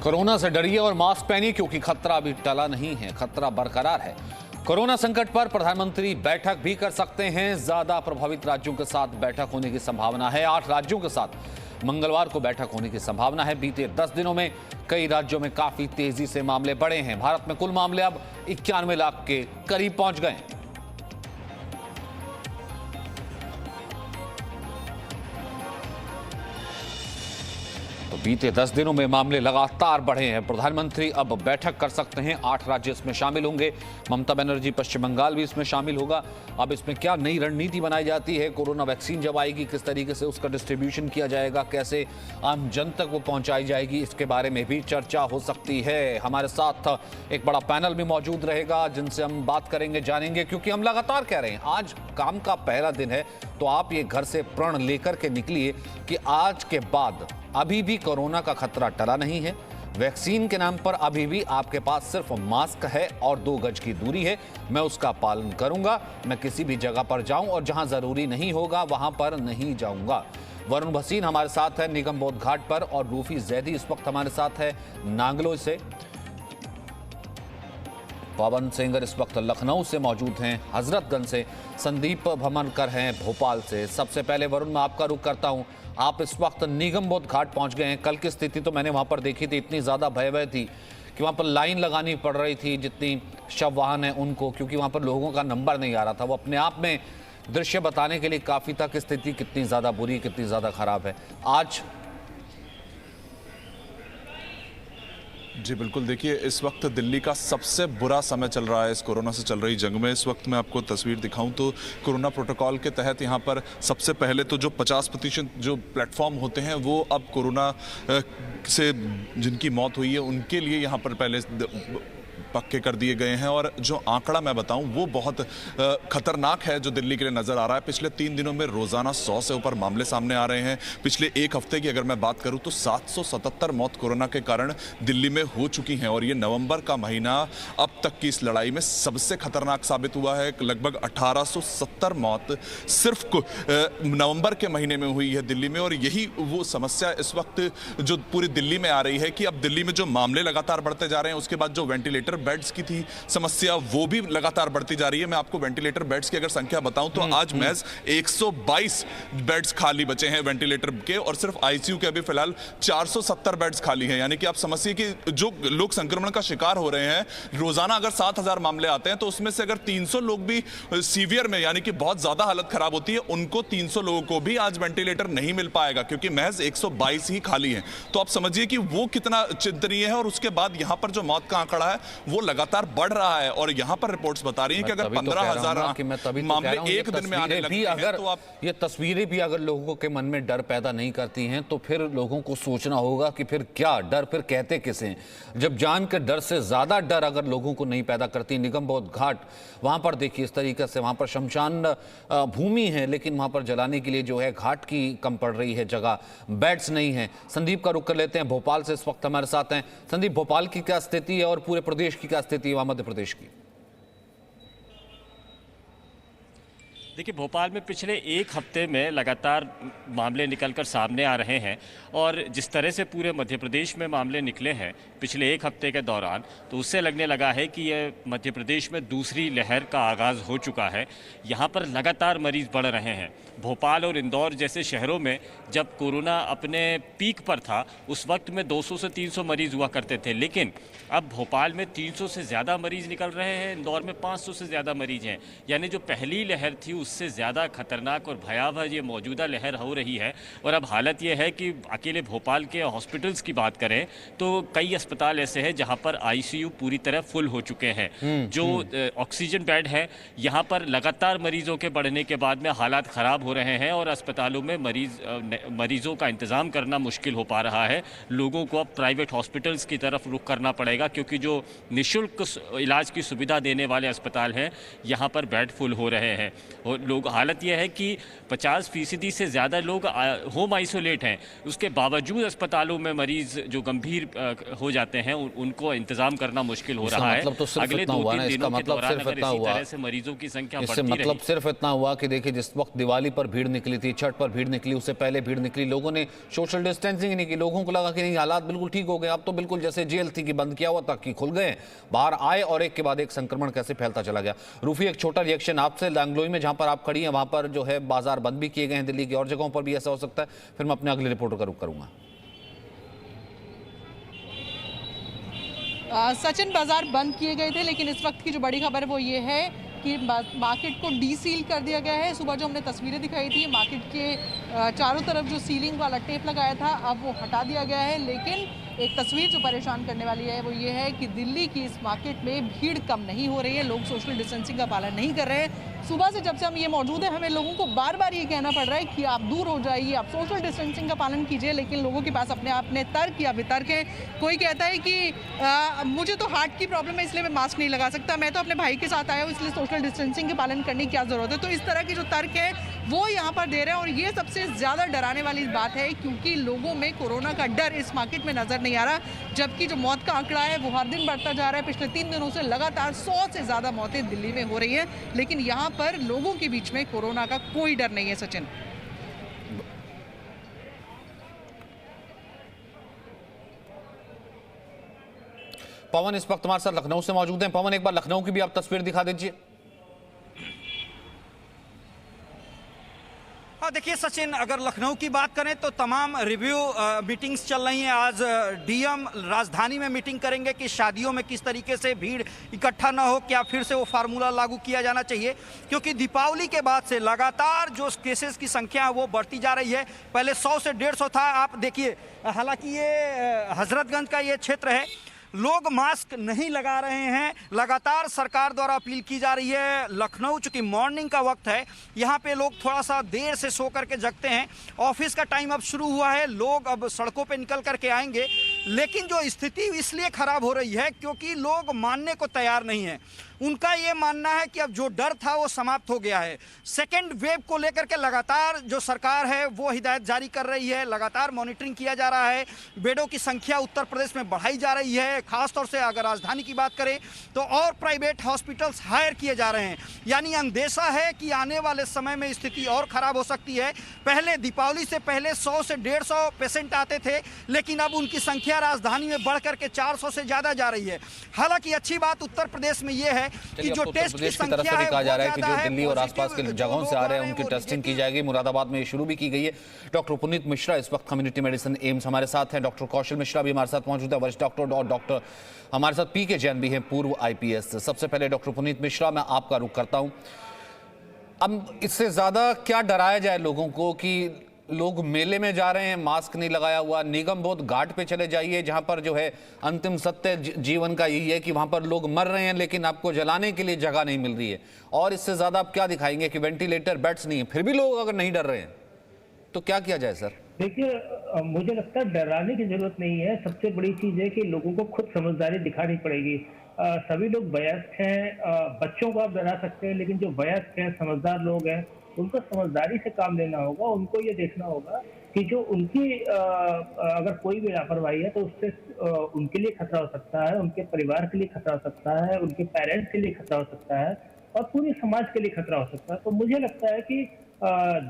Corona से डरिए और मास्क पहनिए क्योंकि खतरा अभी टला नहीं है, खतरा बरकरार है। कोरोना संकट पर प्रधानमंत्री बैठक भी कर सकते हैं। ज्यादा प्रभावित राज्यों के साथ बैठक होने की संभावना है। 8 राज्यों के साथ मंगलवार को बैठक होने की संभावना है। बीते 10 दिनों में कई राज्यों में काफी तेजी से मामले बढ़े हैं। भारत में कुल मामले अब 91 लाख के करीब पहुंच गए हैं। तो बीते 10 दिनों में मामले लगातार बढ़े हैं। प्रधानमंत्री अब बैठक कर सकते हैं। 8 राज्य इसमें शामिल होंगे। ममता बनर्जी पश्चिम बंगाल भी इसमें शामिल होगा। अब इसमें क्या नई रणनीति बनाई जाती है, कोरोना वैक्सीन जब आएगी किस तरीके से उसका डिस्ट्रीब्यूशन किया जाएगा, कैसे आम जन तक वो पहुंचाई जाएगी, इसके बारे में भी चर्चा हो सकती है। हमारे साथ एक बड़ा पैनल भी मौजूद रहेगा जिनसे हम बात करेंगे, जानेंगे, क्योंकि हम लगातार कह रहे हैं आज काम का पहला दिन है। तो आप ये घर से प्रण लेकर के निकलिए कि आज के बाद अभी भी कोरोना का खतरा टला नहीं है। वैक्सीन के नाम पर अभी भी आपके पास सिर्फ मास्क है और 2 गज की दूरी है। मैं उसका पालन करूंगा। मैं किसी भी जगह पर जाऊं और जहां जरूरी नहीं होगा वहां पर नहीं जाऊंगा। वरुण भसीन हमारे साथ है निगम बोध घाट पर और रूफी जैदी इस वक्त हमारे साथ है नांगलोई से। पवन सेंगर इस वक्त लखनऊ से मौजूद हैं। हजरतगंज से संदीप भमनकर हैं भोपाल से। सबसे पहले वरुण, मैं आपका रुख करता हूं। आप इस वक्त निगम बोध घाट पहुंच गए हैं। कल की स्थिति तो मैंने वहां पर देखी थी, इतनी ज्यादा भयावह थी कि वहां पर लाइन लगानी पड़ रही थी जितनी शव वाहन है उनको, क्योंकि वहां पर लोगों का नंबर नहीं आ रहा था। वो अपने आप में दृश्य बताने के लिए काफी था कि स्थिति कितनी ज्यादा बुरी, कितनी ज्यादा खराब है। आज जी बिल्कुल, देखिए इस वक्त दिल्ली का सबसे बुरा समय चल रहा है इस कोरोना से चल रही जंग में। इस वक्त मैं आपको तस्वीर दिखाऊं तो कोरोना प्रोटोकॉल के तहत यहाँ पर सबसे पहले तो जो 50% जो प्लेटफॉर्म होते हैं वो अब कोरोना से जिनकी मौत हुई है उनके लिए यहाँ पर पहले पक्के कर दिए गए हैं। और जो आंकड़ा मैं बताऊं वो बहुत खतरनाक है जो दिल्ली के लिए नजर आ रहा है। पिछले 3 दिनों में रोजाना 100 से ऊपर मामले सामने आ रहे हैं। पिछले 1 हफ्ते की अगर मैं बात करूं तो 777 मौत कोरोना के कारण दिल्ली में हो चुकी हैं। और ये नवंबर का महीना अब तक की इस लड़ाई में सबसे खतरनाक साबित हुआ है। लगभग 1870 मौत सिर्फ नवंबर के महीने में हुई है दिल्ली में। और यही वो समस्या इस वक्त जो पूरी दिल्ली में आ रही है कि अब दिल्ली में जो मामले लगातार बढ़ते जा रहे हैं, उसके बाद जो वेंटिलेटर बेड्स की थी समस्या वो भी लगातार बढ़ती जा रही है। मैं आपको वेंटिलेटर बेड्स की अगर संख्या बताऊं तो आज महज 122 बेड्स खाली बचे हैं वेंटिलेटर के, और सिर्फ आईसीयू के अभी फिलहाल 470 बेड्स खाली हैं। यानी कि आप समझिए कि जो लोग संक्रमण का शिकार हो रहे हैं, रोजाना अगर 7000 मामले आते हैं तो उसमें से अगर 300 लोग भी सीवियर में यानी कि बहुत ज्यादा हालत खराब होती है, उनको 300 लोगों को भी आज वेंटिलेटर नहीं मिल पाएगा क्योंकि महज 122 ही खाली हैं। तो आप समझिए कि वो कितना चिंतनीय है। और उसके बाद यहां पर जो मौत का आंकड़ा है वो लगातार बढ़ रहा है। और यहां पर रिपोर्ट्स बता रही हैं कि अगर 15,000 मामले एक दिन में आने लगते हैं तो आप ये तस्वीरें भी अगर लोगों के मन में डर पैदा नहीं करती हैं तो फिर लोगों को सोचना होगा कि फिर क्या डर, फिर कहते किसे हैं। जब जान के डर से ज्यादा डर अगर लोगों को नहीं पैदा करती। निगम बोध घाट वहां पर देखिए इस तरीके से, वहां पर शमशान भूमि है लेकिन वहां पर जलाने के लिए जो है घाट की कम पड़ रही है जगह, बेड्स नहीं है। संदीप का रुख कर लेते हैं, भोपाल से इस वक्त हमारे साथ हैं। संदीप, भोपाल की क्या स्थिति है और पूरे प्रदेश की क्या स्थिति है, वहां मध्य प्रदेश की? देखिए, भोपाल में पिछले 1 हफ्ते में लगातार मामले निकलकर सामने आ रहे हैं। और जिस तरह से पूरे मध्य प्रदेश में मामले निकले हैं पिछले 1 हफ्ते के दौरान, तो उससे लगने लगा है कि ये मध्य प्रदेश में दूसरी लहर का आगाज़ हो चुका है। यहाँ पर लगातार मरीज़ बढ़ रहे हैं। भोपाल और इंदौर जैसे शहरों में जब कोरोना अपने पीक पर था उस वक्त में 200 से 300 मरीज़ हुआ करते थे, लेकिन अब भोपाल में 300 से ज़्यादा मरीज़ निकल रहे हैं, इंदौर में 500 से ज़्यादा मरीज़ हैं। यानी जो पहली लहर थी उससे ज़्यादा खतरनाक और भयावह ये मौजूदा लहर हो रही है। और अब हालत ये है कि अकेले भोपाल के हॉस्पिटल्स की बात करें तो कई अस्पताल ऐसे हैं जहां पर आईसीयू पूरी तरह फुल हो चुके हैं। जो ऑक्सीजन बेड है यहाँ पर लगातार मरीजों के बढ़ने के बाद में हालात ख़राब हो रहे हैं और अस्पतालों में मरीजों का इंतज़ाम करना मुश्किल हो पा रहा है। लोगों को अब प्राइवेट हॉस्पिटल्स की तरफ रुख करना पड़ेगा क्योंकि जो निःशुल्क इलाज की सुविधा देने वाले अस्पताल हैं यहाँ पर बेड फुल हो रहे हैं। लोग, हालत यह है कि 50% से ज़्यादा लोग होम आइसोलेट हैं। उसके बावजूद अस्पतालों में मरीज़ जो गंभीर हो जाते हैं उनको इंतज़ाम करना मुश्किल हो रहा है। मतलब तो सिर्फ अगले इतना 2-3 हुआ ना, इसका दिनों के मतलब दौरान सिर्फ अगर इतना इसी हुआ, तरह से मरीजों की संख्या इससे बढ़ती मतलब रही। सिर्फ इतना हुआ कि देखिए जिस वक्त दिवाली पर भीड़ निकली थी, छठ पर भीड़ निकली, उससे पहले भीड़ निकली, लोगों ने सोशल डिस्टेंसिंग नहीं की, लोगों को लगा कि नहीं हालात बिल्कुल ठीक हो गए, अब तो बिल्कुल जैसे जेल थी कि बंद किया हुआ तक कि खुल गए, बाहर आए और एक के बाद एक संक्रमण कैसे फैलता चला गया। रूफी, एक छोटा रिएक्शन आपसे। लैंगलोई में जहां पर आप खड़ी हैं वहां पर जो है बाजार बंद भी किए गए हैं, दिल्ली की और जगहों पर भी ऐसा हो सकता है, फिर मैं अपने अगले रिपोर्टर का रुख करूंगा। सचिन, बाजार बंद किए गए थे, लेकिन इस वक्त की जो बड़ी खबर है वो ये है कि मार्केट को डीसील कर दिया गया है। सुबह जो हमने तस्वीरें दिखाई थी मार्केट के चारों तरफ जो सीलिंग वाला टेप लगाया था अब वो हटा दिया गया है, लेकिन एक तस्वीर जो परेशान करने वाली है वो ये है कि दिल्ली की इस मार्केट में भीड़ कम नहीं हो रही है, लोग सोशल डिस्टेंसिंग का पालन नहीं कर रहे हैं। सुबह से जब से हम ये मौजूद है हमें लोगों को बार बार ये कहना पड़ रहा है कि आप दूर हो जाइए, आप सोशल डिस्टेंसिंग का पालन कीजिए, लेकिन लोगों के पास अपने तर्क या वितर्क हैं। कोई कहता है कि मुझे तो हार्ट की प्रॉब्लम है इसलिए मैं मास्क नहीं लगा सकता, मैं तो अपने भाई के साथ आया हूँ इसलिए सोशल डिस्टेंसिंग के पालन करने की क्या ज़रूरत है। तो इस तरह के जो तर्क है वो यहाँ पर दे रहे हैं और ये सबसे ज़्यादा डराने वाली बात है, क्योंकि लोगों में कोरोना का डर इस मार्केट में नज़र नहीं आ रहा, जबकि जो मौत का आंकड़ा है वो हर दिन बढ़ता जा रहा है। पिछले 3 दिनों से लगातार 100 से ज़्यादा मौतें दिल्ली में हो रही हैं, लेकिन यहाँ पर लोगों के बीच में कोरोना का कोई डर नहीं है। सचिन, पवन इस वक्त हमारे साथ लखनऊ से मौजूद हैं। पवन, एक बार लखनऊ की भी आप तस्वीर दिखा दीजिए। देखिए सचिन, अगर लखनऊ की बात करें तो तमाम रिव्यू मीटिंग्स चल रही हैं। आज डीएम राजधानी में मीटिंग करेंगे कि शादियों में किस तरीके से भीड़ इकट्ठा ना हो, क्या फिर से वो फार्मूला लागू किया जाना चाहिए, क्योंकि दीपावली के बाद से लगातार जो केसेस की संख्या है वो बढ़ती जा रही है। पहले 100 से 150 था, आप देखिए, हालांकि ये हजरतगंज का ये क्षेत्र है, लोग मास्क नहीं लगा रहे हैं, लगातार सरकार द्वारा अपील की जा रही है। लखनऊ चूंकि मॉर्निंग का वक्त है, यहाँ पे लोग थोड़ा सा देर से सो करके जगते हैं, ऑफिस का टाइम अब शुरू हुआ है, लोग अब सड़कों पे निकल करके आएंगे, लेकिन जो स्थिति इसलिए खराब हो रही है क्योंकि लोग मानने को तैयार नहीं है। उनका ये मानना है कि अब जो डर था वो समाप्त हो गया है। सेकेंड वेव को लेकर के लगातार जो सरकार है वो हिदायत जारी कर रही है, लगातार मॉनिटरिंग किया जा रहा है, बेडों की संख्या उत्तर प्रदेश में बढ़ाई जा रही है। खासतौर से अगर राजधानी की बात करें तो और प्राइवेट हॉस्पिटल्स हायर किए जा रहे हैं, यानी अंदेशा है कि आने वाले समय में स्थिति और खराब हो सकती है। पहले दीपावली से पहले 100 से 150 पेशेंट आते थे, लेकिन अब उनकी संख्या राजधानी में बढ़ करके 400 से ज्यादा जा रही है। हालांकि अच्छी बात उत्तर प्रदेश में ये है कि जो टेस्ट की की तरफ से भी कहा जा रहा है कि जो दिल्ली और आसपास के जगहों से आ रहे हैं उनकी टेस्टिंग की जाएगी। मुरादाबाद में शुरू भी की गई है। डॉक्टर पुनीत मिश्रा इस वक्त कम्युनिटी मेडिसिन एम्स हमारे साथ हैं, डॉक्टर कौशल मिश्रा भी हमारे साथ मौजूद है, वरिष्ठ डॉक्टर, और डॉक्टर हमारे साथ पीके जैन भी हैं, पूर्व आईपीएस। सबसे पहले डॉक्टर पुनीत मिश्रा, मैं आपका रुख करता हूं। अब इससे ज्यादा क्या डराया जाए लोगों को कि लोग मेले में जा रहे हैं, मास्क नहीं लगाया हुआ, निगम बोध घाट पे चले जाइए जहां पर जो है अंतिम सत्य जीवन का यही है कि वहां पर लोग मर रहे हैं लेकिन आपको जलाने के लिए जगह नहीं मिल रही है, और इससे ज्यादा आप क्या दिखाएंगे कि वेंटिलेटर, बेड्स नहीं है, फिर भी लोग अगर नहीं डर रहे हैं तो क्या किया जाए सर? देखिए, मुझे लगता है डराने की जरूरत नहीं है। सबसे बड़ी चीज है कि लोगों को खुद समझदारी दिखानी पड़ेगी। सभी लोग वयस्क हैं, बच्चों को आप डरा सकते हैं, लेकिन जो वयस्क हैं, समझदार लोग हैं, उनको समझदारी से काम लेना होगा। उनको ये देखना होगा कि जो उनकी अगर कोई भी लापरवाही है तो उससे उनके लिए खतरा हो सकता है, उनके परिवार के लिए खतरा हो सकता है, उनके पेरेंट्स के लिए खतरा हो सकता है और पूरे समाज के लिए खतरा हो सकता है। तो मुझे लगता है कि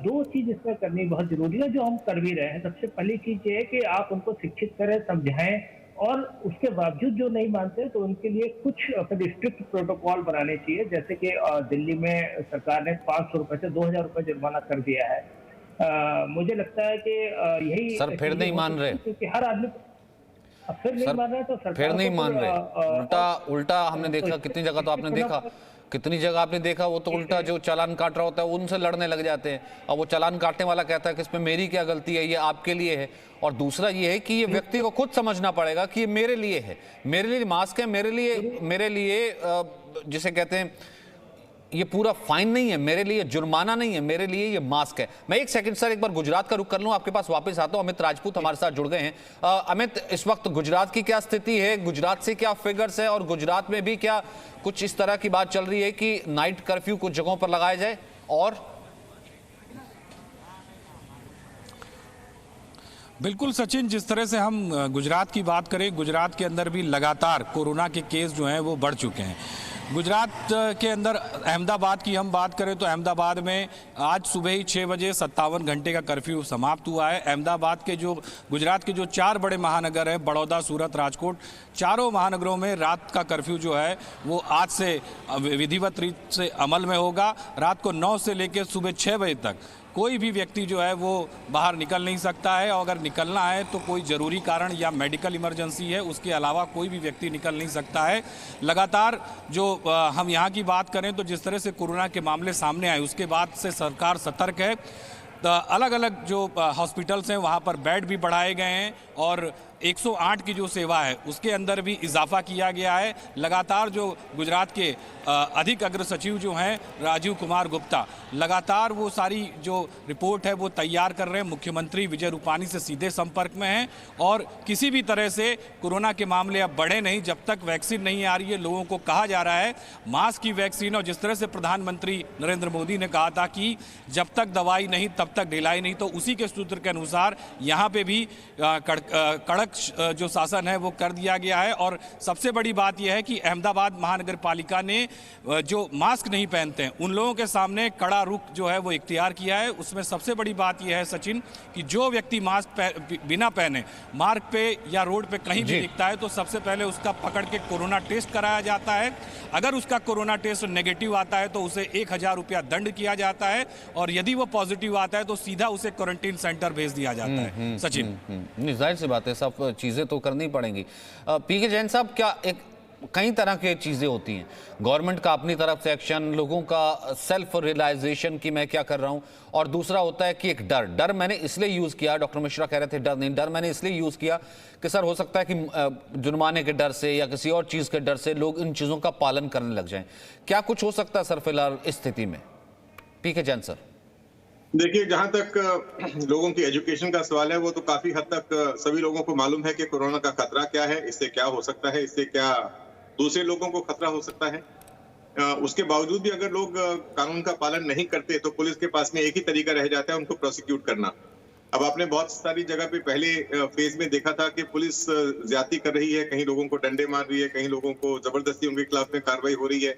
2 चीज इसमें करनी बहुत जरूरी है, जो हम कर भी रहे हैं। सबसे पहली चीज ये है कि आप उनको शिक्षित करें, समझाएं, और उसके बावजूद जो नहीं मानते तो उनके लिए कुछ स्ट्रिक्ट प्रोटोकॉल बनाने चाहिए। जैसे कि दिल्ली में सरकार ने 500 रुपए से 2000 रुपए जुर्माना कर दिया है। मुझे लगता है कि यही सर फिर नहीं मान रहे, क्योंकि हर आदमी फिर नहीं मान रहे, तो सरकार फिर नहीं मान रहे। उल्टा हमने देखा, कितनी जगह तो आपने देखा, कितनी जगह आपने देखा वो तो उल्टा जो चालान काट रहा होता है उनसे लड़ने लग जाते हैं, और वो चालान काटने वाला कहता है कि इसमें मेरी क्या गलती है, ये आपके लिए है। और दूसरा ये है कि ये व्यक्ति को खुद समझना पड़ेगा कि ये मेरे लिए है, मेरे लिए मास्क है, मेरे लिए जिसे कहते हैं ये पूरा फाइन नहीं है, मेरे लिए जुर्माना नहीं है, मेरे लिए ये मास्क है। मैं एक सेकंड सर एक बार गुजरात का रुख कर लूं, आपके पास वापस आता हूं। अमित राजपूत हमारे साथ जुड़ गए हैं। अमित, इस वक्त गुजरात की क्या स्थिति है, गुजरात से क्या फिगर्स है, और गुजरात में भी क्या कुछ इस तरह की बात चल रही है कि नाइट कर्फ्यू कुछ जगहों पर लगाया जाए? और बिल्कुल सचिन, जिस तरह से हम गुजरात की बात करें, गुजरात के अंदर भी लगातार कोरोना के केस जो हैं वो बढ़ चुके हैं। गुजरात के अंदर अहमदाबाद की हम बात करें तो अहमदाबाद में आज सुबह ही 6 बजे 57 घंटे का कर्फ्यू समाप्त हुआ है। अहमदाबाद के जो गुजरात के जो 4 बड़े महानगर हैं, बड़ौदा, सूरत, राजकोट, चारों महानगरों में रात का कर्फ्यू जो है वो आज से विधिवत रीत से अमल में होगा। रात को 9 से लेकर सुबह 6 बजे तक कोई भी व्यक्ति जो है वो बाहर निकल नहीं सकता है, और अगर निकलना है तो कोई ज़रूरी कारण या मेडिकल इमरजेंसी है, उसके अलावा कोई भी व्यक्ति निकल नहीं सकता है। लगातार जो हम यहाँ की बात करें तो जिस तरह से कोरोना के मामले सामने आए उसके बाद से सरकार सतर्क है। अलग अलग जो हॉस्पिटल्स हैं वहाँ पर बेड भी बढ़ाए गए हैं और 108 की जो सेवा है उसके अंदर भी इजाफा किया गया है। लगातार जो गुजरात के अधिक अग्र सचिव जो हैं राजीव कुमार गुप्ता, लगातार वो सारी जो रिपोर्ट है वो तैयार कर रहे हैं। मुख्यमंत्री विजय रूपानी से सीधे संपर्क में हैं और किसी भी तरह से कोरोना के मामले अब बढ़े नहीं जब तक वैक्सीन नहीं आ रही है। लोगों को कहा जा रहा है मास्क की वैक्सीन, और जिस तरह से प्रधानमंत्री नरेंद्र मोदी ने कहा था कि जब तक दवाई नहीं तब तक ढिलाई नहीं, तो उसी के सूत्र के अनुसार यहाँ पे भी कड़क जो शासन है वो कर दिया गया है। और सबसे बड़ी बात यह है कि अहमदाबाद महानगर पालिका ने जो मास्क नहीं पहनते हैं उन लोगों के सामने कड़ा रुख जो है वो इख्तियार किया है। उसमें सबसे बड़ी बात यह है सचिन कि जो व्यक्ति मास्क बिना पहने मार्ग पे या रोड पे कहीं भी दिखता है तो सबसे पहले उसका पकड़ के कोरोना टेस्ट कराया जाता है। अगर उसका कोरोना टेस्ट नेगेटिव आता है तो उसे 1000 रुपया दंड किया जाता है, और यदि वो पॉजिटिव आता है तो सीधा उसे क्वारंटीन सेंटर भेज दिया जाता है। सचिन, जाहिर सी बात है, सब चीजें तो करनी पड़ेंगी। पीके जैन साहब, क्या एक कई तरह की चीजें होती हैं, गवर्नमेंट का अपनी तरफ से एक्शन, लोगों का सेल्फ रियलाइजेशन कि मैं क्या कर रहा हूं, और दूसरा होता है कि एक डर मैंने इसलिए यूज किया, डॉक्टर मिश्रा कह रहे थे डर नहीं, डर मैंने इसलिए यूज किया कि सर हो सकता है कि जुर्माने के डर से या किसी और चीज के डर से लोग इन चीजों का पालन करने लग जाएं। क्या कुछ हो सकता है सर फिलहाल इस स्थिति में? पीके जैन सर। देखिए, जहां तक लोगों की एजुकेशन का सवाल है वो तो काफी हद तक सभी लोगों को मालूम है कि कोरोना का खतरा क्या है, इससे क्या हो सकता है, इससे क्या दूसरे लोगों को खतरा हो सकता है। उसके बावजूद भी अगर लोग कानून का पालन नहीं करते तो पुलिस के पास में एक ही तरीका रह जाता है, उनको प्रोसिक्यूट करना। अब आपने बहुत सारी जगह पे पहले फेज में देखा था कि पुलिस ज्यादती कर रही है, कहीं लोगों को डंडे मार रही है, कहीं लोगों को जबरदस्ती उनके खिलाफ में कार्रवाई हो रही है,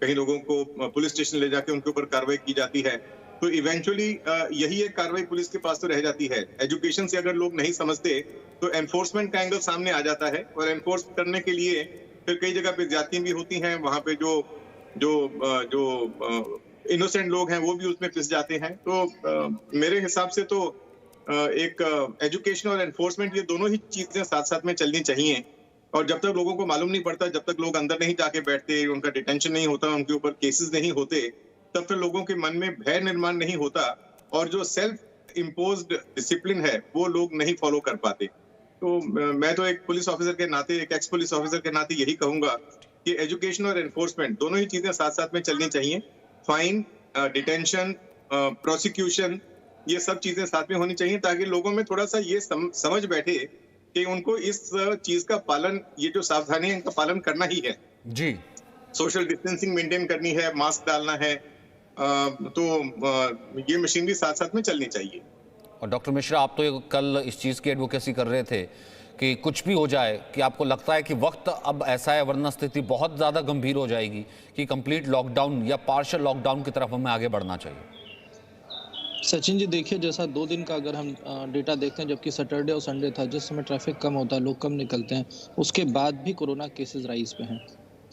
कहीं लोगों को पुलिस स्टेशन ले जाके उनके ऊपर कार्रवाई की जाती है। तो इवेंचुअली यही एक कार्रवाई पुलिस के पास तो रह जाती है। एजुकेशन से अगर लोग नहीं समझते तो एनफोर्समेंट का एंगल सामने आ जाता है, और एनफोर्स करने के लिए फिर कई जगह पे ज्यादतियां भी होती हैं। वहां पे जो इनोसेंट लोग हैं वो भी उसमें पिस जाते हैं। तो मेरे हिसाब से तो एक एजुकेशन और एनफोर्समेंट, ये दोनों ही चीजें साथ साथ में चलनी चाहिए। और जब तक लोगों को मालूम नहीं पड़ता, जब तक लोग अंदर नहीं जाके बैठते, उनका डिटेंशन नहीं होता, उनके ऊपर केसेस नहीं होते, तब तक लोगों के मन में भय निर्माण नहीं होता, और जो सेल्फ इम्पोज्ड डिसिप्लिन है वो लोग नहीं फॉलो कर पाते। तो मैं तो एक पुलिस ऑफिसर के नाते, एक एक्स पुलिस ऑफिसर के नाते यही कहूंगा कि एजुकेशन और एनफोर्समेंट दोनों ही चीजें साथ साथ में चलनी चाहिए। फाइन, डिटेंशन, प्रोसिक्यूशन, ये सब चीजें साथ में होनी चाहिए, ताकि लोगों में थोड़ा सा ये समझ बैठे कि उनको इस चीज का पालन, ये जो सावधानी है इनका पालन करना ही है जी। सोशल डिस्टेंसिंग मेंटेन करनी है, मास्क डालना है, तो ये मशीनरी साथ साथ में चलनी चाहिए। और डॉक्टर मिश्रा, आप तो कल इस चीज़ की एडवोकेसी कर रहे थे कि कुछ भी हो जाए, कि आपको लगता है कि वक्त अब ऐसा है, वरना स्थिति बहुत ज़्यादा गंभीर हो जाएगी कि कंप्लीट लॉकडाउन या पार्शियल लॉकडाउन की तरफ हमें आगे बढ़ना चाहिए। सचिन जी, देखिए, जैसा 2 दिन का अगर हम डेटा देखते हैं, जबकि सैटरडे और संडे था, जिस समय ट्रैफिक कम होता है, लोग कम निकलते हैं, उसके बाद भी कोरोना केसेस राइज पे हैं।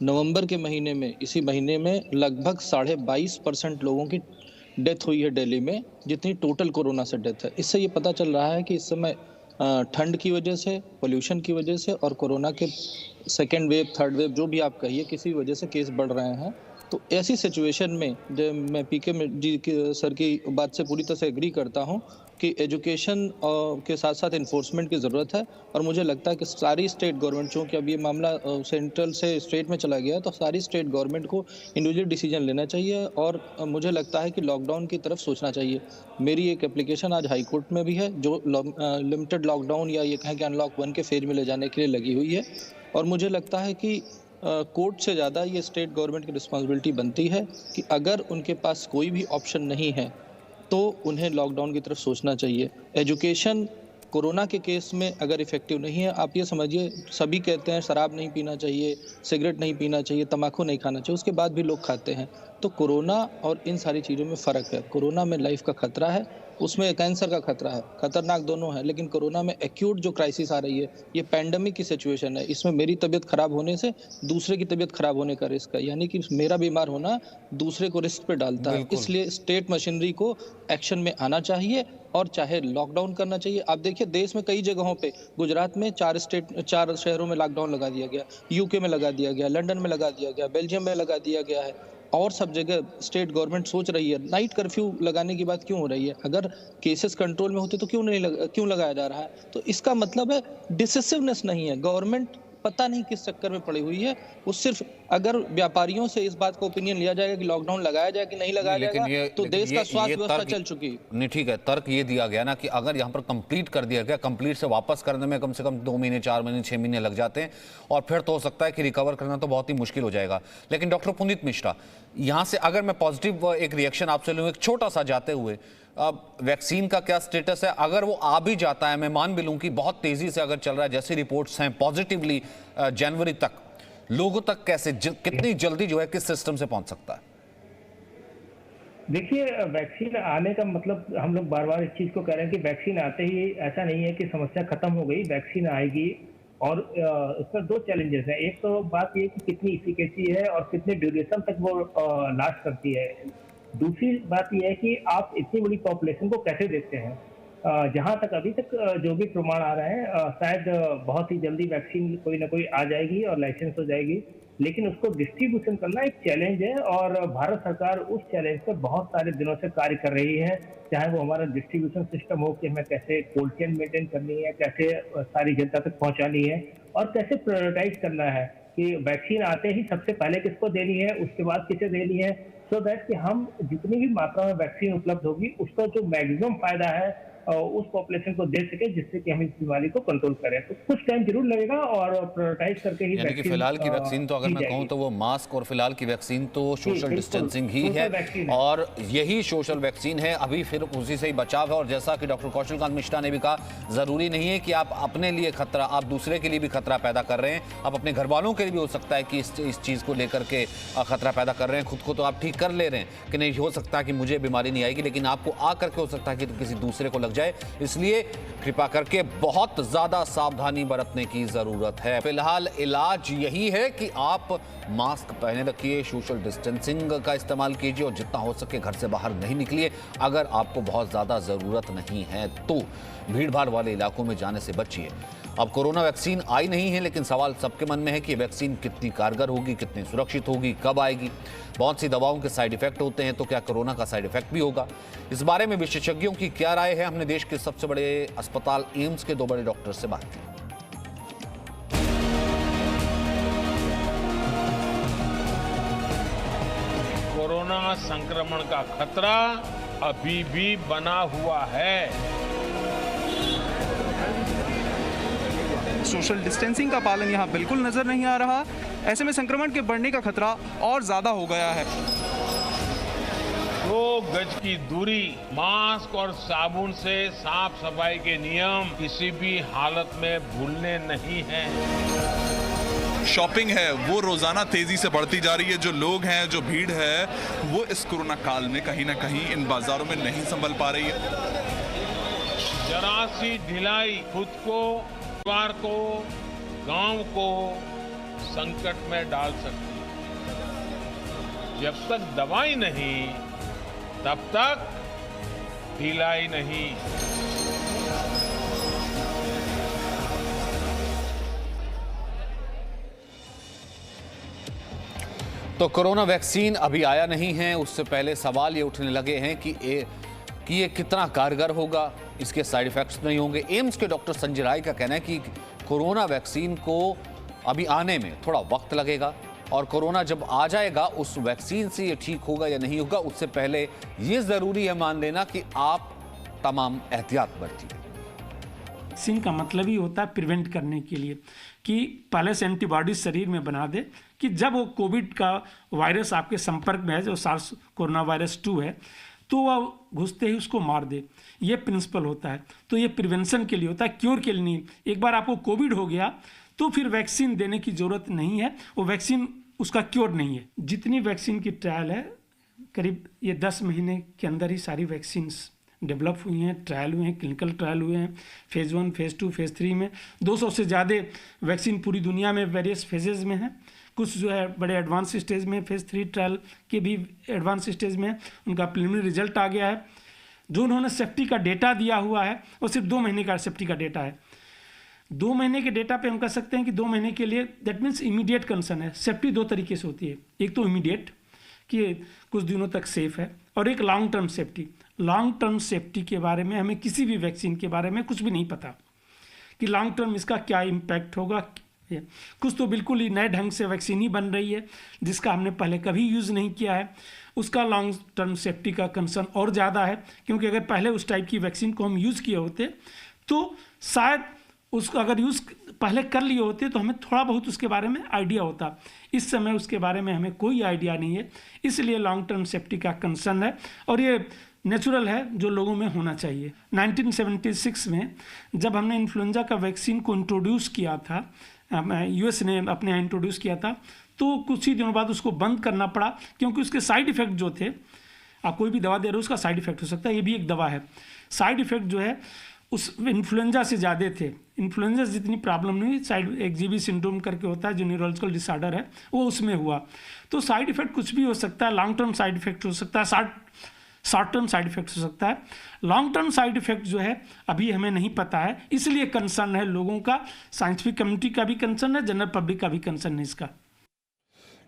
नवंबर के महीने में, इसी महीने में लगभग 22.5% लोगों की डेथ हुई है दिल्ली में, जितनी टोटल कोरोना से डेथ है। इससे ये पता चल रहा है कि इस समय ठंड की वजह से, पोल्यूशन की वजह से और कोरोना के सेकेंड वेव, थर्ड वेव, जो भी आप कहिए, किसी वजह से केस बढ़ रहे हैं। तो ऐसी सिचुएशन में जो मैं पीके जी सर की बात से पूरी तरह से एग्री करता हूं कि एजुकेशन के साथ साथ इन्फोर्समेंट की ज़रूरत है। और मुझे लगता है कि सारी स्टेट गवर्नमेंट, चूँकि अब ये मामला सेंट्रल से स्टेट में चला गया है, तो सारी स्टेट गवर्नमेंट को इंडिविजुअल डिसीजन लेना चाहिए, और मुझे लगता है कि लॉकडाउन की तरफ सोचना चाहिए। मेरी एक एप्लीकेशन आज हाई कोर्ट में भी है, जो लिमिटेड लॉकडाउन या ये कहें कि अनलॉक 1 के फेज में ले जाने के लिए लगी हुई है। और मुझे लगता है कि कोर्ट से ज़्यादा ये स्टेट गवर्नमेंट की रिस्पॉन्सिबिलिटी बनती है कि अगर उनके पास कोई भी ऑप्शन नहीं है तो उन्हें लॉकडाउन की तरफ सोचना चाहिए। एजुकेशन कोरोना के केस में अगर इफेक्टिव नहीं है, आप ये समझिए, सभी कहते हैं शराब नहीं पीना चाहिए, सिगरेट नहीं पीना चाहिए, तम्बाकू नहीं खाना चाहिए, उसके बाद भी लोग खाते हैं। तो कोरोना और इन सारी चीज़ों में फ़र्क है। कोरोना में लाइफ का खतरा है, उसमें कैंसर का खतरा है, खतरनाक दोनों है। लेकिन कोरोना में एक्यूट जो क्राइसिस आ रही है, ये पैंडमिक की सिचुएशन है। इसमें मेरी तबीयत खराब होने से दूसरे की तबीयत खराब होने का रिस्क है, यानी कि मेरा बीमार होना दूसरे को रिस्क पे डालता है। इसलिए स्टेट मशीनरी को एक्शन में आना चाहिए और चाहे लॉकडाउन करना चाहिए। आप देखिए देश में कई जगहों पे, गुजरात में 4 शहरों में लॉकडाउन लगा दिया गया, यूके में लगा दिया गया, लंदन में लगा दिया गया, बेल्जियम में लगा दिया गया है, और सब जगह स्टेट गवर्नमेंट सोच रही है। नाइट कर्फ्यू लगाने की बात क्यों हो रही है? अगर केसेस कंट्रोल में होते तो क्यों लगाया जा रहा है? तो इसका मतलब है डिसिसिवनेस नहीं है। गवर्नमेंट पता नहीं किस चक्कर में पड़ी हुई है। वो सिर्फ अगर व्यापारियों से इस बात का ओपिनियन लिया जाएगा कि लॉकडाउन लगाया जाए कि नहीं लगाया जाएगा, तो देश का स्वास्थ्य व्यवस्था चल चुकी है। नहीं, ठीक है, तर्क ये दिया गया ना कि अगर यहाँ पर कंप्लीट कर दिया गया, कंप्लीट से वापस करने में कम से कम 2 महीने, 4 महीने, 6 महीने लग जाते हैं, और फिर तो हो सकता है कि रिकवर करना तो बहुत ही मुश्किल हो जाएगा। लेकिन डॉक्टर पुनीत मिश्रा, यहाँ से अगर मैं पॉजिटिव एक रिएक्शन आपसे लूँ, एक छोटा सा जाते हुए, अब वैक्सीन का क्या स्टेटस है? अगर वो आ भी जाता है, मैं मान भी लूं कि बहुत तेजी से अगर चल रहा है, जैसी रिपोर्ट्स हैं पॉजिटिवली, जनवरी तक लोगों तक कैसे कितनी जल्दी जो है किस सिस्टम से पहुंच सकता है? देखिए, वैक्सीन आने का मतलब, हम लोग बार बार इस चीज को कह रहे हैं कि वैक्सीन आते ही ऐसा नहीं है कि समस्या खत्म हो गई। वैक्सीन आएगी और इसमें 2 चैलेंजेस हैं। एक तो बात ये कि कितनी इफिकेसी है और कितने ड्यूरेशन तक वो लास्ट करती है। दूसरी बात यह है कि आप इतनी बड़ी पॉपुलेशन को कैसे देखते हैं। जहां तक अभी तक जो भी प्रमाण आ रहे हैं, शायद बहुत ही जल्दी वैक्सीन कोई ना कोई आ जाएगी और लाइसेंस हो जाएगी, लेकिन उसको डिस्ट्रीब्यूशन करना एक चैलेंज है और भारत सरकार उस चैलेंज पे बहुत सारे दिनों से कार्य कर रही है। चाहे वो हमारा डिस्ट्रीब्यूशन सिस्टम हो कि हमें कैसे कोल्ड चेन मेंटेन करनी है, कैसे सारी जनता तक पहुंचानी है और कैसे प्रायोरिटाइज करना है कि वैक्सीन आते ही सबसे पहले किसको देनी है, उसके बाद किसे देनी है, सो दैट कि हम जितनी भी मात्रा में वैक्सीन उपलब्ध होगी उसका जो मैक्सिमम फायदा है उस पॉपुलेशन को दे सके, जिससे कि हम इस बीमारी को कंट्रोल करें। तो कुछ टाइम जरूर लगेगा और प्रायोरिटाइज करके ही यानी कि फिलहाल की वैक्सीन तो अगर मैं कहूं तो वो मास्क और फिलहाल की वैक्सीन तो सोशल डिस्टेंसिंग ही है और यही सोशल वैक्सीन है। अभी फिर उसी से ही बचाव है। और जैसा कि डॉक्टर कौशल कांत मिश्रा ने भी कहा, जरूरी नहीं है कि आप अपने लिए खतरा, आप दूसरे के लिए भी खतरा पैदा कर रहे हैं। आप अपने घर वालों के लिए भी हो सकता है कि इस चीज को लेकर के खतरा पैदा कर रहे हैं। खुद को तो आप ठीक कर ले रहे हैं कि नहीं, हो सकता है कि मुझे बीमारी नहीं आएगी, लेकिन आपको आ करके हो सकता है कि किसी दूसरे को लग जाए। इसलिए कृपा करके बहुत ज्यादा सावधानी बरतने की जरूरत है। फिलहाल इलाज यही है कि आप मास्क पहने रखिए, सोशल डिस्टेंसिंग का इस्तेमाल कीजिए और जितना हो सके घर से बाहर नहीं निकलिए। अगर आपको बहुत ज्यादा जरूरत नहीं है तो भीड़ भाड़ वाले इलाकों में जाने से बचिए। अब कोरोना वैक्सीन आई नहीं है, लेकिन सवाल सबके मन में है कि वैक्सीन कितनी कारगर होगी, कितनी सुरक्षित होगी, कब आएगी। बहुत सी दवाओं के साइड इफेक्ट होते हैं, तो क्या कोरोना का साइड इफेक्ट भी होगा? इस बारे में विशेषज्ञों की क्या राय है? हमने देश के सबसे बड़े अस्पताल एम्स के 2 बड़े डॉक्टर से बात की। कोरोना संक्रमण का खतरा अभी भी बना हुआ है। सोशल डिस्टेंसिंग का पालन यहाँ बिल्कुल नजर नहीं आ रहा। ऐसे में संक्रमण के बढ़ने का खतरा और ज्यादा हो गया है। 2 गज की दूरी, मास्क और साबुन से साफ सफाई के नियम किसी भी हालत में भूलने नहीं हैं। शॉपिंग है वो रोजाना तेजी से बढ़ती जा रही है। जो लोग हैं, जो भीड़ है, वो इस कोरोना काल में कहीं ना कहीं इन बाजारों में नहीं संभल पा रही है। जरा सी ढिलाई खुद को, परिवार को, गांव को संकट में डाल सकती है। जब तक दवाई नहीं, तब तक ढिलाई नहीं। तो कोरोना वैक्सीन अभी आया नहीं है, उससे पहले सवाल ये उठने लगे हैं कि ये कितना कारगर होगा, इसके साइड इफेक्ट्स नहीं होंगे। एम्स के डॉक्टर संजय राय का कहना है कि कोरोना वैक्सीन को अभी आने में थोड़ा वक्त लगेगा और कोरोना जब आ जाएगा उस वैक्सीन से ये ठीक होगा या नहीं होगा, उससे पहले ये जरूरी है मान लेना कि आप तमाम एहतियात बरतिए। वैक्सीन का मतलब ही होता है प्रिवेंट करने के लिए, कि पहले से एंटीबॉडीज शरीर में बना दे कि जब वो कोविड का वायरस आपके संपर्क में है, जो सार्स कोरोना वायरस 2 है, तो वह घुसते ही उसको मार दे। ये प्रिंसिपल होता है। तो ये प्रिवेंशन के लिए होता है, क्योर के लिए नहीं। एक बार आपको कोविड हो गया तो फिर वैक्सीन देने की ज़रूरत नहीं है, वो वैक्सीन उसका क्योर नहीं है। जितनी वैक्सीन की ट्रायल है, करीब ये 10 महीने के अंदर ही सारी वैक्सीन्स डेवलप हुई हैं, ट्रायल हुए हैं, क्लिनिकल ट्रायल हुए हैं, फेज़ 1, फेज़ 2, फेज़ 3 में 200 से ज़्यादा वैक्सीन पूरी दुनिया में वेरियस फेजेज़ में हैं। कुछ जो है बड़े एडवांस स्टेज में, फेज़ 3 ट्रायल के भी एडवांस स्टेज में उनका प्रिलिमिनरी रिजल्ट आ गया है। जो उन्होंने सेफ्टी का डेटा दिया हुआ है वो सिर्फ 2 महीने का सेफ्टी का डेटा है। 2 महीने के डेटा पे हम कह सकते हैं कि 2 महीने के लिए दैट मीन्स इमीडिएट कंसर्न है। सेफ्टी 2 तरीके से होती है, एक तो इमीडिएट कि कुछ दिनों तक सेफ है, और एक long term safety. Long term safety के बारे में हमें किसी भी वैक्सीन के बारे में कुछ भी नहीं पता कि लॉन्ग टर्म इसका क्या इम्पैक्ट होगा। कुछ तो बिल्कुल ही नए ढंग से वैक्सीन ही बन रही है जिसका हमने पहले कभी यूज़ नहीं किया है, उसका लॉन्ग टर्म सेफ्टी का कंसर्न और ज़्यादा है। क्योंकि अगर पहले उस टाइप की वैक्सीन को हम यूज़ किए होते तो शायद उसको अगर यूज़ पहले कर लिए होते तो हमें थोड़ा बहुत उसके बारे में आइडिया होता। इस समय उसके बारे में हमें कोई आइडिया नहीं है, इसलिए लॉन्ग टर्म सेफ्टी का कंसर्न है, और ये नेचुरल है जो लोगों में होना चाहिए। 1976 में जब हमने इन्फ्लुएंजा का वैक्सीन को इंट्रोड्यूस किया था, यूएस ने अपने यहाँ इंट्रोड्यूस किया था, तो कुछ ही दिनों बाद उसको बंद करना पड़ा क्योंकि उसके साइड इफ़ेक्ट जो थे, आप कोई भी दवा दे रहे हो उसका साइड इफ़ेक्ट हो सकता है, ये भी एक दवा है। साइड इफ़ेक्ट जो है उस इन्फ्लुएंजा से ज़्यादा थे। इन्फ्लुएंजा से जितनी प्रॉब्लम नहीं, साइड एक्जीबी सिंड्रोम करके होता है जो न्यूरोलॉजिकल डिसऑर्डर है, वो उसमें हुआ। तो साइड इफ़ेक्ट कुछ भी हो सकता है, लॉन्ग टर्म साइड इफ़ेक्ट हो सकता है, शॉर्ट टर्म साइड इफेक्ट हो सकता है। लॉन्ग टर्म साइड इफेक्ट जो है अभी हमें नहीं पता है, इसलिए कंसर्न है लोगों का, साइंटिफिक कम्युनिटी का भी कंसर्न है, जनरल पब्लिक का भी कंसर्न है इसका।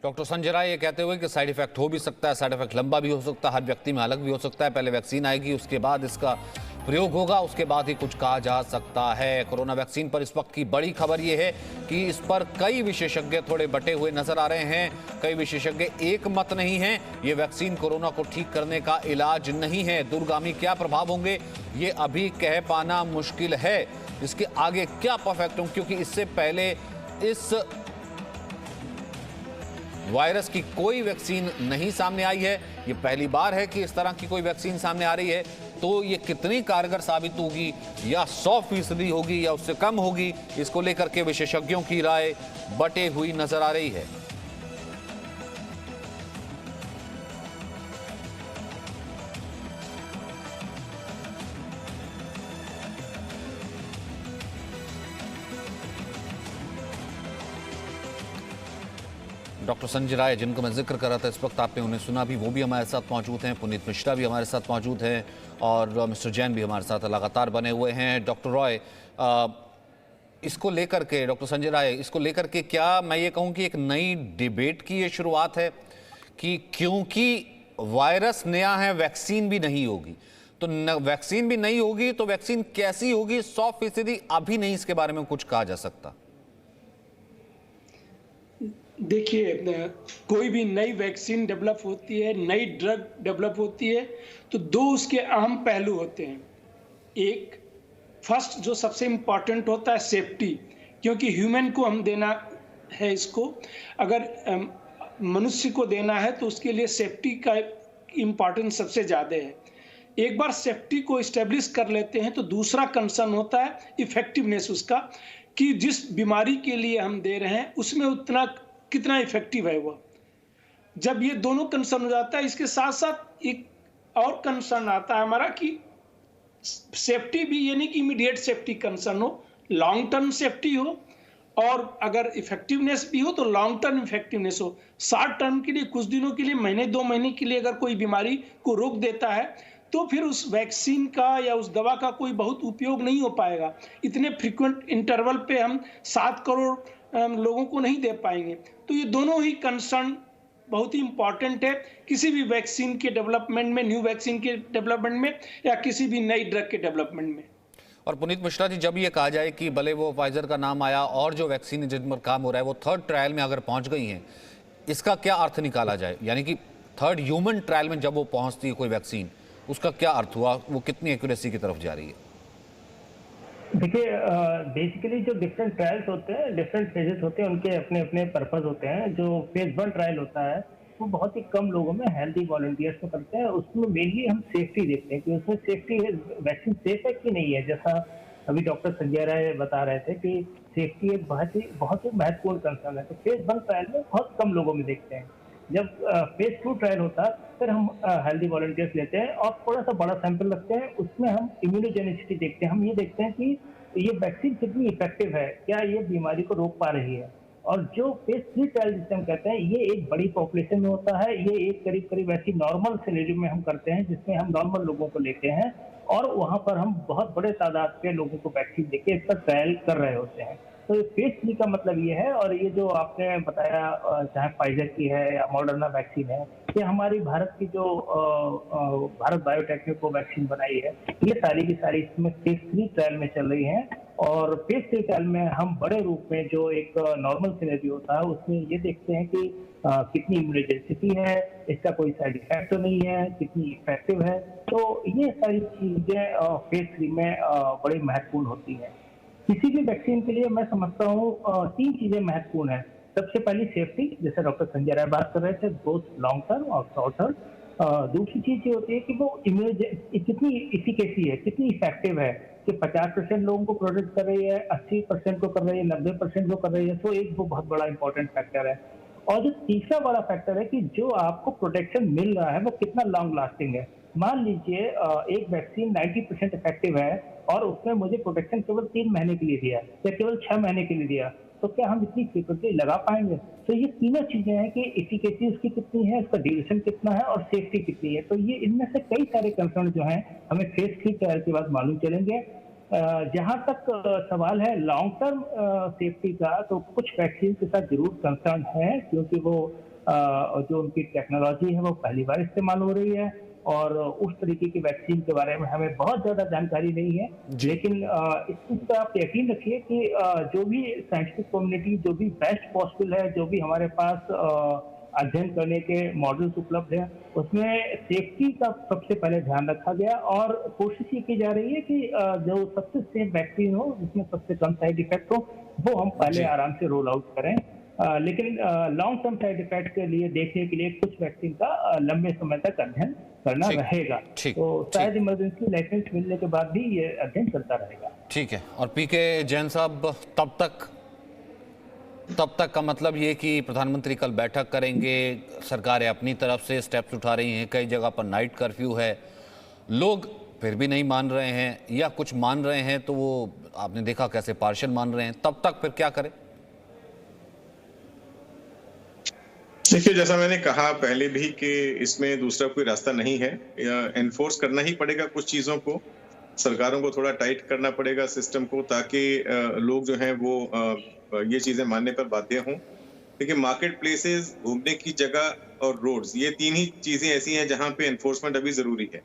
डॉक्टर संजय राय ये कहते हुए कि साइड इफेक्ट हो भी सकता है, साइड इफेक्ट लंबा भी हो सकता है, हर व्यक्ति में अलग भी हो सकता है। पहले वैक्सीन आएगी, उसके बाद इसका प्रयोग होगा, उसके बाद ही कुछ कहा जा सकता है। कोरोना वैक्सीन पर इस वक्त की बड़ी खबर यह है कि इस पर कई विशेषज्ञ थोड़े बटे हुए नजर आ रहे हैं। कई विशेषज्ञ एक मत नहीं है, ये वैक्सीन कोरोना को ठीक करने का इलाज नहीं है। दूरगामी क्या प्रभाव होंगे ये अभी कह पाना मुश्किल है, इसके आगे क्या परफेक्ट होंगे, क्योंकि इससे पहले इस वायरस की कोई वैक्सीन नहीं सामने आई है। ये पहली बार है कि इस तरह की कोई वैक्सीन सामने आ रही है, तो ये कितनी कारगर साबित होगी, या 100% होगी या उससे कम होगी, इसको लेकर के विशेषज्ञों की राय बटे हुई नजर आ रही है। डॉक्टर संजय राय जिनको मैं जिक्र कर रहा था, इस वक्त आपने उन्हें सुना भी, वो भी हमारे साथ मौजूद हैं। पुनीत मिश्रा भी हमारे साथ मौजूद हैं और मिस्टर जैन भी हमारे साथ लगातार बने हुए हैं। डॉक्टर रॉय, इसको लेकर के, डॉक्टर संजय राय, इसको लेकर के क्या मैं ये कहूँ कि एक नई डिबेट की ये शुरुआत है कि क्योंकि वायरस नया है, वैक्सीन भी नहीं होगी, तो वैक्सीन भी नहीं होगी तो वैक्सीन कैसी होगी 100% अभी नहीं इसके बारे में कुछ कहा जा सकता। देखिए, कोई भी नई वैक्सीन डेवलप होती है, नई ड्रग डेवलप होती है, तो 2 उसके अहम पहलू होते हैं। एक फर्स्ट जो सबसे इम्पॉर्टेंट होता है सेफ्टी, क्योंकि ह्यूमन को हम देना है इसको, अगर मनुष्य को देना है तो उसके लिए सेफ्टी का इम्पॉर्टेंस सबसे ज़्यादा है। एक बार सेफ्टी को इस्टेब्लिश कर लेते हैं तो दूसरा कंसर्न होता है इफेक्टिवनेस उसका, कि जिस बीमारी के लिए हम दे रहे हैं उसमें उतना कितना इफेक्टिव है वो। जब ये दोनों कंसर्न हो जाता है, इसके साथ साथ एक और कंसर्न आता है हमारा कि सेफ्टी भी, यानी कि इमीडिएट सेफ्टी कंसर्न हो, लॉन्ग टर्म सेफ्टी हो, और अगर इफेक्टिवनेस भी हो तो लॉन्ग टर्म इफेक्टिवनेस हो। शॉर्ट टर्म के लिए, कुछ दिनों के लिए, महीने 2 महीने के लिए अगर कोई बीमारी को रोक देता है तो फिर उस वैक्सीन का या उस दवा का कोई बहुत उपयोग नहीं हो पाएगा। इतने फ्रीक्वेंट इंटरवल पे हम 7 करोड़ लोगों को नहीं दे पाएंगे। तो ये दोनों ही कंसर्न बहुत ही इंपॉर्टेंट है किसी भी वैक्सीन के डेवलपमेंट में, न्यू वैक्सीन के डेवलपमेंट में, या किसी भी नई ड्रग के डेवलपमेंट में। और पुनीत मिश्रा जी, जब ये कहा जाए कि भले वो फाइजर का नाम आया और जो वैक्सीन जिन पर काम हो रहा है वो 3rd ट्रायल में अगर पहुंच गई हैं, इसका क्या अर्थ निकाला जाए? यानी कि 3rd ह्यूमन ट्रायल में जब वो पहुंचती है कोई वैक्सीन, उसका क्या अर्थ हुआ, वो कितनी एक्यूरेसी की तरफ जा रही है? देखिए, बेसिकली जो डिफरेंट ट्रायल्स होते हैं, डिफरेंट फेजेस होते हैं, उनके अपने अपने पर्पस होते हैं। जो फेज 1 ट्रायल होता है वो बहुत ही कम लोगों में, हेल्दी वॉलंटियर्स में करते हैं। उसमें मेनली हम सेफ्टी देखते हैं कि उसमें सेफ्टी है, वैक्सीन सेफ है कि नहीं है। जैसा अभी डॉक्टर संजय राय बता रहे थे कि सेफ्टी एक बहुत ही महत्वपूर्ण कंसर्न है। तो फेज 1 ट्रायल में बहुत कम लोगों में देखते हैं। जब फेज 2 ट्रायल होता है फिर हम हेल्दी वॉलंटियर्स लेते हैं और थोड़ा सा बड़ा सैंपल रखते हैं। उसमें हम इम्यूनोजेनिसिटी देखते हैं। हम ये देखते हैं कि ये वैक्सीन कितनी इफेक्टिव है, क्या ये बीमारी को रोक पा रही है। और जो फेज 3 ट्रायल जिसे हम कहते हैं, ये एक बड़ी पॉपुलेशन में होता है। ये एक करीब करीब ऐसी नॉर्मल सिनेरियो में हम करते हैं जिसमें हम नॉर्मल लोगों को लेते हैं और वहां पर हम बहुत बड़े तादाद के लोगों को वैक्सीन देके इसका ट्रायल कर रहे होते हैं। तो फेज 3 का मतलब ये है। और ये जो आपने बताया, चाहे फाइजर की है या मॉडर्ना वैक्सीन है, ये हमारी भारत की जो भारत बायोटेक ने कोवैक्सीन बनाई है, ये सारी की सारी इसमें फेज 3 ट्रायल में चल रही है। और फेज 3 ट्रायल में हम बड़े रूप में जो एक नॉर्मल सिनेरियो होता है उसमें ये देखते हैं कि कितनी इम्यूनोजेनिसिटी है, इसका कोई साइड इफेक्ट तो नहीं है, कितनी इफेक्टिव है। तो ये सारी चीजें फेज 3 में बड़ी महत्वपूर्ण होती हैं। किसी भी वैक्सीन के लिए मैं समझता हूँ 3 चीजें महत्वपूर्ण है। सबसे पहली सेफ्टी, जैसे डॉक्टर संजय राय बात कर रहे थे, बोथ लॉन्ग टर्म और शॉर्ट टर्म। दूसरी चीज ये होती है कि वो कितनी इफिकेसी है, कितनी इफेक्टिव है, कि 50% लोगों को प्रोटेक्ट कर रही है, 80% को कर रही है, 90% को कर रही है। तो एक वो बहुत बड़ा इंपॉर्टेंट फैक्टर है। और जो तीसरा बड़ा फैक्टर है कि जो आपको प्रोटेक्शन मिल रहा है वो कितना लॉन्ग लास्टिंग है। मान लीजिए एक वैक्सीन 90% इफेक्टिव है और उसने मुझे प्रोटेक्शन केवल 3 महीने के लिए दिया या केवल 6 महीने के लिए दिया, तो क्या हम इतनी फ्रीक्वेंटली लगा पाएंगे? तो ये तीनों चीजें हैं कि एफिकेसी उसकी कितनी है, इसका ड्यूरेशन कितना है और सेफ्टी कितनी है। तो ये इनमें से कई सारे कंसर्न जो हैं हमें फेज 3 ट्रायल के बाद मालूम चलेंगे। जहां तक सवाल है लॉन्ग टर्म सेफ्टी का, तो कुछ वैक्सीन के साथ जरूर कंसर्न है, क्योंकि वो जो उनकी टेक्नोलॉजी है वो पहली बार इस्तेमाल हो रही है और उस तरीके की वैक्सीन के बारे में हमें बहुत ज्यादा जानकारी नहीं है। लेकिन इस चीज पर आप यकीन रखिए कि जो भी साइंटिफिक कम्युनिटी, जो भी बेस्ट पॉसिबल है, जो भी हमारे पास अध्ययन करने के मॉडल्स उपलब्ध हैं, उसमें सेफ्टी का सबसे पहले ध्यान रखा गया और कोशिश ये की जा रही है कि जो सबसे सेफ वैक्सीन हो, जिसमें सबसे कम साइड इफेक्ट हो, वो हम पहले आराम से रोल आउट करें। लेकिन लॉन्ग टर्म साइड इफेक्ट के लिए देखने के लिए कुछ वैक्सीन का लंबे समय तक अध्ययन करना रहेगा। तो शायद इमरजेंसी लाइसेंस मिलने के बाद भी ये अध्ययन चलता रहेगा। ठीक है। और पीके जैन साहब, तब तक का मतलब ये कि प्रधानमंत्री कल बैठक करेंगे, सरकारें अपनी तरफ से स्टेप्स उठा रही हैं, कई जगह पर नाइट कर्फ्यू है, लोग फिर भी नहीं मान रहे हैं या कुछ मान रहे हैं तो वो आपने देखा कैसे पार्शियल मान रहे हैं, तब तक फिर क्या करें? देखिए, जैसा मैंने कहा पहले भी कि इसमें दूसरा कोई रास्ता नहीं है। एनफोर्स करना ही पड़ेगा कुछ चीज़ों को, सरकारों को थोड़ा टाइट करना पड़ेगा सिस्टम को, ताकि लोग जो हैं वो ये चीज़ें मानने पर बाध्य हों। देखिए, मार्केट प्लेसेस, घूमने की जगह और रोड्स, ये 3 ही चीज़ें ऐसी हैं जहाँ पे एनफोर्समेंट अभी ज़रूरी है।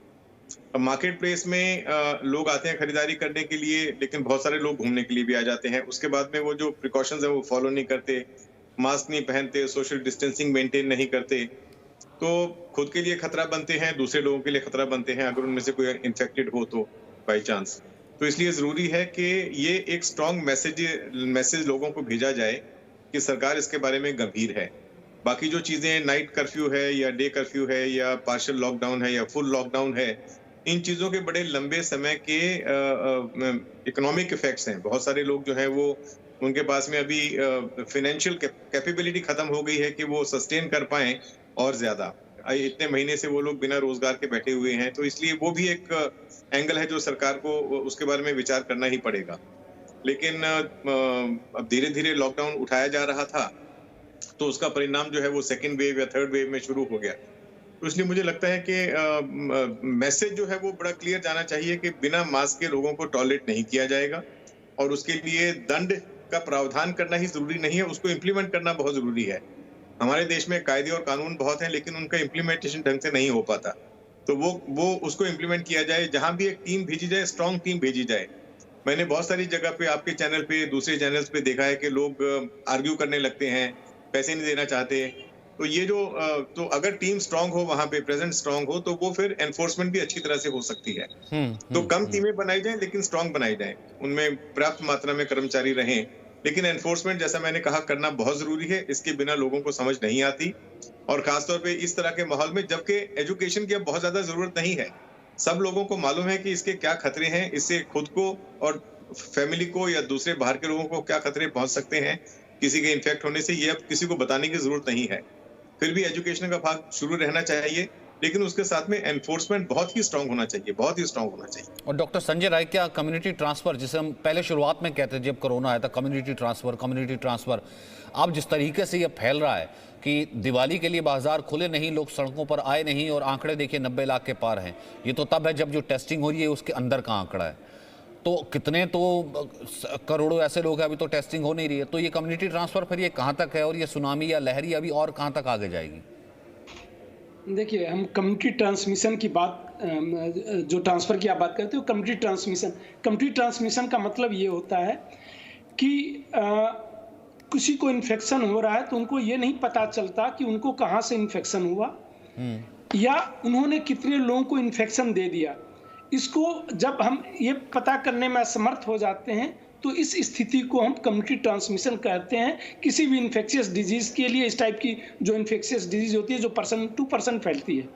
अब मार्केट प्लेस में लोग आते हैं खरीदारी करने के लिए, लेकिन बहुत सारे लोग घूमने के लिए भी आ जाते हैं। उसके बाद में वो जो प्रिकॉशंस है वो फॉलो नहीं करते, मास्क नहीं पहनते, सोशल डिस्टेंसिंग मेंटेन नहीं करते, तो खुद के लिए खतरा बनते हैं, दूसरे लोगों के लिए खतरा बनते हैं अगर उनमें से कोई इन्फेक्टेड हो तो बाई चांस। तो इसलिए ज़रूरी है कि ये एक स्ट्रॉन्ग मैसेज लोगों को भेजा जाए कि सरकार इसके बारे में गंभीर है। बाकी जो चीज़ें, नाइट कर्फ्यू है या डे कर्फ्यू है या पार्शियल लॉकडाउन है या फुल लॉकडाउन है, इन चीज़ों के बड़े लंबे समय के इकोनॉमिक इफेक्ट्स हैं। बहुत सारे लोग जो हैं वो, उनके पास में अभी फाइनेंशियल कैपेबिलिटी खत्म हो गई है कि वो सस्टेन कर पाएं और ज्यादा। इतने महीने से वो लोग बिना रोजगार के बैठे हुए हैं, तो इसलिए वो भी एक एंगल है जो सरकार को उसके बारे में विचार करना ही पड़ेगा। लेकिन अब धीरे धीरे लॉकडाउन उठाया जा रहा था, तो उसका परिणाम जो है वो सेकेंड वेव या थर्ड वेव में शुरू हो गया। तो इसलिए मुझे लगता है कि मैसेज जो है वो बड़ा क्लियर जाना चाहिए कि बिना मास्क के लोगों को टॉलरेट नहीं किया जाएगा, और उसके लिए दंड का प्रावधान करना ही जरूरी नहीं है, उसको इम्प्लीमेंट करना बहुत जरूरी है। हमारे देश में कायदे और कानून बहुत हैं, लेकिन उनका इम्प्लीमेंटेशन ढंग से नहीं हो पाता। तो वो उसको इम्प्लीमेंट किया जाए, जहां भी एक टीम भेजी जाए, स्ट्रॉन्ग टीम भेजी जाए। मैंने बहुत सारी जगह पे, आपके चैनल पे, दूसरे चैनल्स पे देखा है कि लोग आर्ग्यू करने लगते हैं, पैसे नहीं देना चाहते, तो ये जो तो अगर टीम स्ट्रांग हो, वहां पे प्रेजेंट स्ट्रांग हो, तो वो फिर एनफोर्समेंट भी अच्छी तरह से हो सकती है। तो कम टीमें बनाई जाएं लेकिन स्ट्रांग बनाई जाएं, उनमें पर्याप्त मात्रा में कर्मचारी रहें, लेकिन एनफोर्समेंट जैसा मैंने कहा करना बहुत जरूरी है। इसके बिना लोगों को समझ नहीं आती, और खासतौर पे इस तरह के माहौल में, जबकि एजुकेशन की अब बहुत ज्यादा जरूरत नहीं है। सब लोगों को मालूम है कि इसके क्या खतरे हैं, इससे खुद को और फैमिली को या दूसरे बाहर के लोगों को क्या खतरे पहुंच सकते हैं किसी के इन्फेक्ट होने से, ये अब किसी को बताने की जरूरत नहीं है। फिर भी एजुकेशन का भाग शुरू रहना चाहिए, लेकिन उसके साथ में एनफोर्समेंट बहुत ही स्ट्रांग होना चाहिए, बहुत ही स्ट्रांग होना चाहिए। और डॉक्टर संजय राय, क्या कम्युनिटी ट्रांसफर, जिसे हम पहले शुरुआत में कहते थे जब कोरोना आया था, कम्युनिटी ट्रांसफर, अब जिस तरीके से ये फैल रहा है कि दिवाली के लिए बाजार खुले नहीं, लोग सड़कों पर आए नहीं, और आंकड़े देखिए 90 लाख के पार हैं। ये तो तब है जब जो टेस्टिंग हो रही है उसके अंदर का आंकड़ा है, तो कितने तो करोड़ों ऐसे लोग हैं अभी तो टेस्टिंग हो नहीं रही है। तो ये कम्युनिटी ट्रांसफर फिर ये कहाँ तक है, और ये सुनामी या लहरी अभी और कहाँ तक आगे जाएगी? देखिए, हम कम्युनिटी ट्रांसमिशन की बात, जो ट्रांसफ़र की आप बात करते हो, कम्युनिटी ट्रांसमिशन का मतलब ये होता है कि किसी को इन्फेक्शन हो रहा है तो उनको ये नहीं पता चलता कि उनको कहाँ से इन्फेक्शन हुआ या उन्होंने कितने लोगों को इन्फेक्शन दे दिया। इसको जब हम ये पता करने में असमर्थ हो जाते हैं तो इस स्थिति को हम कम्युनिटी ट्रांसमिशन कहते हैं। किसी भी इन्फेक्शियस डिजीज़ के लिए, इस टाइप की जो इन्फेक्शियस डिजीज़ होती है जो पर्सन टू पर्सन फैलती है,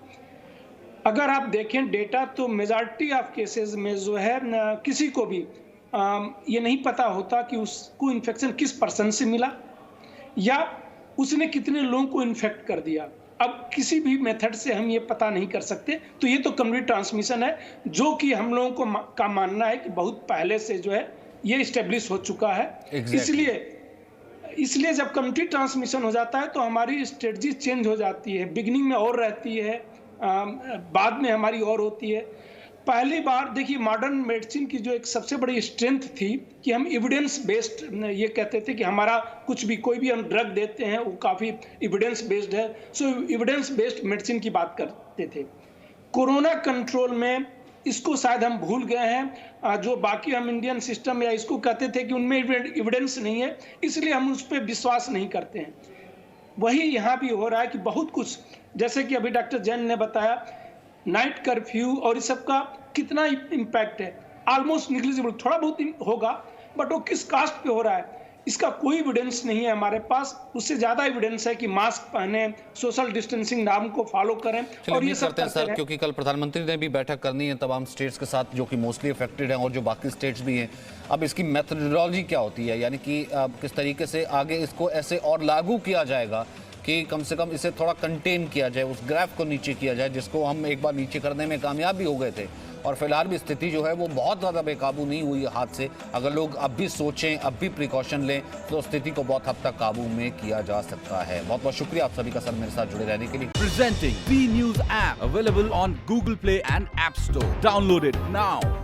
अगर आप देखें डेटा तो मेजॉरिटी ऑफ केसेस में जो है किसी को भी ये नहीं पता होता कि उसको इन्फेक्शन किस पर्सन से मिला या उसने कितने लोगों को इन्फेक्ट कर दिया। अब किसी भी मेथड से हम ये पता नहीं कर सकते, तो ये तो कम्युनिटी ट्रांसमिशन है, जो कि हम लोगों को का मानना है कि बहुत पहले से जो है ये इस्टेब्लिश हो चुका है। इसलिए जब कम्युनिटी ट्रांसमिशन हो जाता है तो हमारी स्ट्रेटजी चेंज हो जाती है। बिगिनिंग में और रहती है, बाद में हमारी और होती है। पहली बार देखिए, मॉडर्न मेडिसिन की जो एक सबसे बड़ी स्ट्रेंथ थी कि हम एविडेंस बेस्ड ये कहते थे कि हमारा कुछ भी, कोई भी हम ड्रग देते हैं वो काफ़ी एविडेंस बेस्ड है, सो एविडेंस बेस्ड मेडिसिन की बात करते थे। कोरोना कंट्रोल में इसको शायद हम भूल गए हैं, जो बाकी हम इंडियन सिस्टम या इसको कहते थे कि उनमें एविडेंस नहीं है, इसलिए हम उस पर विश्वास नहीं करते हैं। वही यहाँ भी हो रहा है कि बहुत कुछ, जैसे कि अभी डॉक्टर जैन ने बताया, नाइट कर्फ्यू और इस सब का कितना इम्पैक्ट है, ऑलमोस्ट निग्लिजिबल, थोड़ा बहुत होगा, बट वो किस कास्ट पे हो रहा है इसका कोई एविडेंस नहीं है हमारे पास। उससे ज्यादा एविडेंस है कि मास्क पहने, सोशल डिस्टेंसिंग नाम को फॉलो करें, और ये सब करते हैं सर, क्योंकि कल प्रधानमंत्री ने भी बैठक करनी है तमाम स्टेट्स के साथ जो कि मोस्टली अफेक्टेड हैं और जो बाकी स्टेट्स भी हैं। अब इसकी मेथोडोलॉजी क्या होती है, यानी कि किस तरीके से आगे इसको ऐसे और लागू किया जाएगा कि कम से कम इसे थोड़ा कंटेन किया जाए, उस ग्राफ को नीचे किया जाए, जिसको हम एक बार नीचे करने में कामयाब भी हो गए थे, और फिलहाल भी स्थिति जो है वो बहुत ज़्यादा बेकाबू नहीं हुई है हाथ से। अगर लोग अब भी सोचें, अब भी प्रिकॉशन लें, तो स्थिति को बहुत हद तक काबू में किया जा सकता है। बहुत बहुत शुक्रिया आप सभी का सर मेरे साथ जुड़े रहने के लिए। Presenting B news app available on Google Play and App Store. Download it now.